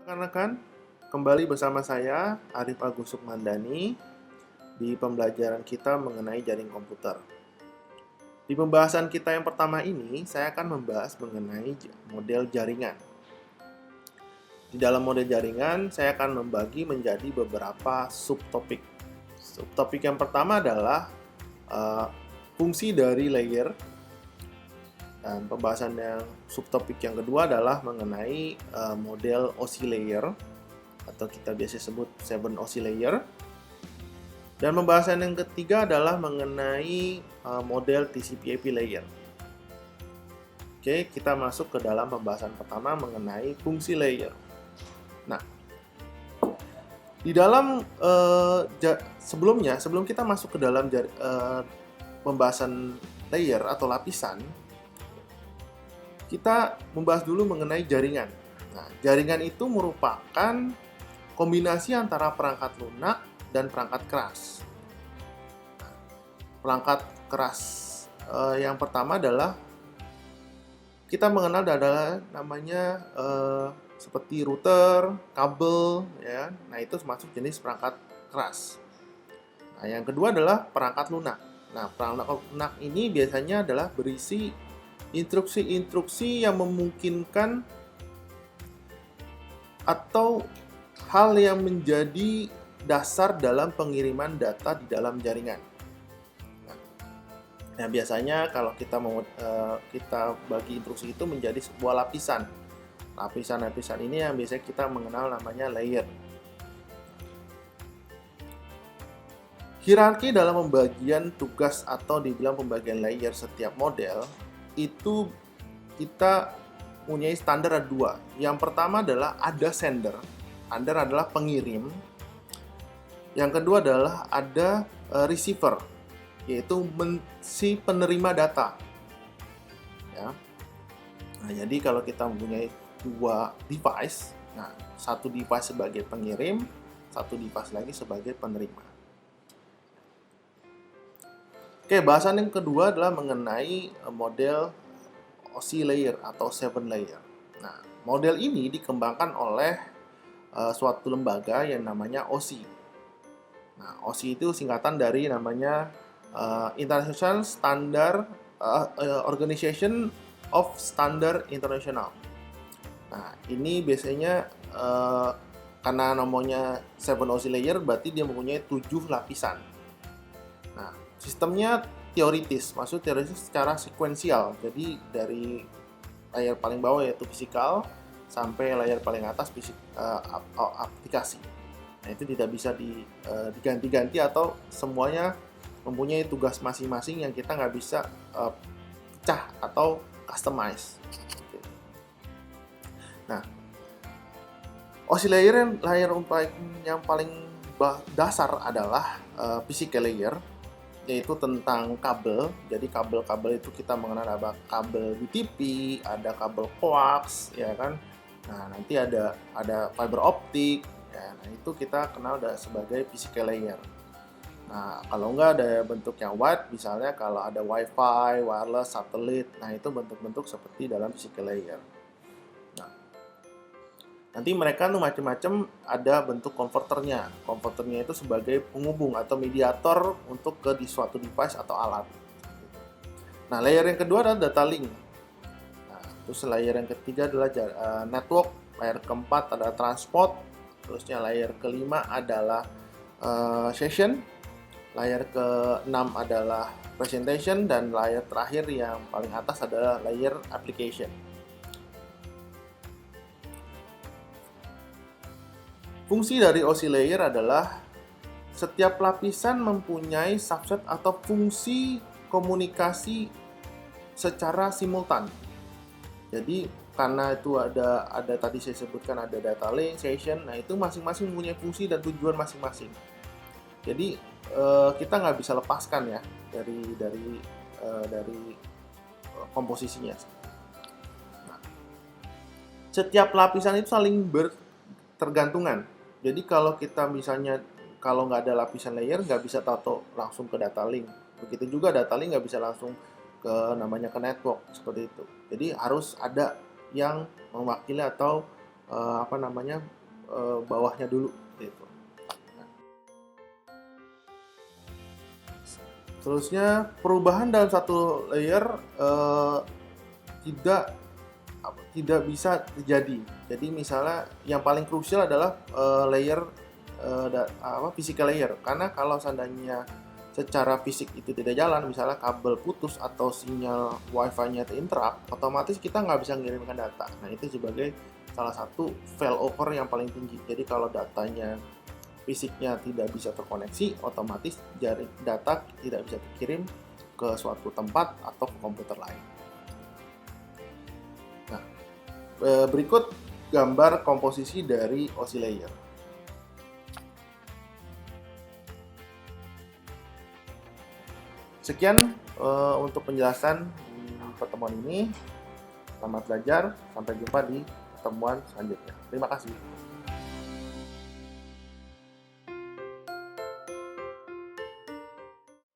Rekan-rekan, kembali bersama saya Arif Agus Sukmandani di pembelajaran kita mengenai jaring komputer. Di pembahasan kita yang pertama ini, saya akan membahas mengenai model jaringan. Di dalam model jaringan, saya akan membagi menjadi beberapa subtopik. Subtopik yang pertama adalah fungsi dari layer. Dan pembahasan yang subtopik yang kedua adalah mengenai model OSI layer atau kita biasa sebut 7 OSI layer. Dan pembahasan yang ketiga adalah mengenai model TCP/IP layer. Oke, kita masuk ke dalam pembahasan pertama mengenai fungsi layer. Nah, di dalam sebelum kita masuk ke dalam pembahasan layer atau lapisan, kita membahas dulu mengenai jaringan. Nah, jaringan itu merupakan kombinasi antara perangkat lunak dan perangkat keras. Nah, perangkat keras yang pertama adalah kita mengenal adalah namanya seperti router, kabel, ya. Nah, itu termasuk jenis perangkat keras. Nah, yang kedua adalah perangkat lunak. Nah, perangkat lunak ini biasanya adalah berisi instruksi-instruksi yang memungkinkan atau hal yang menjadi dasar dalam pengiriman data di dalam jaringan. Nah, biasanya kalau kita bagi instruksi itu menjadi sebuah lapisan. Lapisan-lapisan ini yang biasanya kita mengenal namanya layer. Hierarki dalam pembagian tugas atau dibilang pembagian layer setiap model itu kita punya standar ada dua. Yang pertama adalah ada sender. Sender adalah pengirim. Yang kedua adalah ada receiver, yaitu si penerima data. Ya. Nah, jadi kalau kita mempunyai dua device, nah satu device sebagai pengirim, satu device lagi sebagai penerima. Oke, bahasan yang kedua adalah mengenai model OSI layer atau 7 layer. Nah, model ini dikembangkan oleh suatu lembaga yang namanya OSI. Nah, OSI itu singkatan dari namanya International Standard Organization of Standard International. Nah, ini biasanya karena namanya 7 OSI layer berarti dia mempunyai 7 lapisan. Nah, sistemnya teoritis, maksud teoritis secara sekuensial. Jadi dari layar paling bawah yaitu fisikal sampai layar paling atas aplikasi. Nah, itu tidak bisa diganti-ganti atau semuanya mempunyai tugas masing-masing yang kita nggak bisa pecah atau customize. Nah, OSI layer yang paling dasar adalah physical layer, yaitu tentang kabel. Jadi kabel-kabel itu kita mengenal ada kabel UTP, ada kabel coax, ya kan. Nah, nanti ada fiber optik, ya. Nah, itu kita kenal sebagai physical layer. Nah, kalau enggak ada bentuk yang wide, misalnya kalau ada wifi, wireless, satelit, nah itu bentuk-bentuk seperti dalam physical layer. Nah, nanti mereka tuh macam-macam ada bentuk konverternya. Konverternya itu sebagai penghubung atau mediator untuk ke di suatu device atau alat. Nah, layer yang kedua adalah data link. Nah, terus layer yang ketiga adalah network. Layer keempat adalah transport. Terusnya layer kelima adalah session. Layer keenam adalah presentation dan layer terakhir yang paling atas adalah layer application. Fungsi dari OSI layer adalah setiap lapisan mempunyai subset atau fungsi komunikasi secara simultan. Jadi karena itu ada tadi saya sebutkan ada data link, session, nah itu masing-masing mempunyai fungsi dan tujuan masing-masing. Jadi kita nggak bisa lepaskan ya dari komposisinya. Nah, setiap lapisan itu saling bertergantungan. Jadi kalau kita misalnya kalau nggak ada lapisan layer nggak bisa tato langsung ke data link. Begitu juga data link nggak bisa langsung ke network seperti itu. Jadi harus ada yang mewakili atau bawahnya dulu gitu. Terusnya perubahan dalam satu layer tidak bisa terjadi. Jadi misalnya yang paling krusial adalah layer physical layer, karena kalau seandainya secara fisik itu tidak jalan, misalnya kabel putus atau sinyal wifi-nya terinterrupt, otomatis kita nggak bisa mengirimkan data. Nah, itu sebagai salah satu failover yang paling tinggi. Jadi kalau datanya fisiknya tidak bisa terkoneksi, otomatis data tidak bisa dikirim ke suatu tempat atau ke komputer lain. Nah, berikut gambar komposisi dari OSI layer. Sekian untuk penjelasan pertemuan ini. Selamat belajar, sampai jumpa di pertemuan selanjutnya. Terima kasih.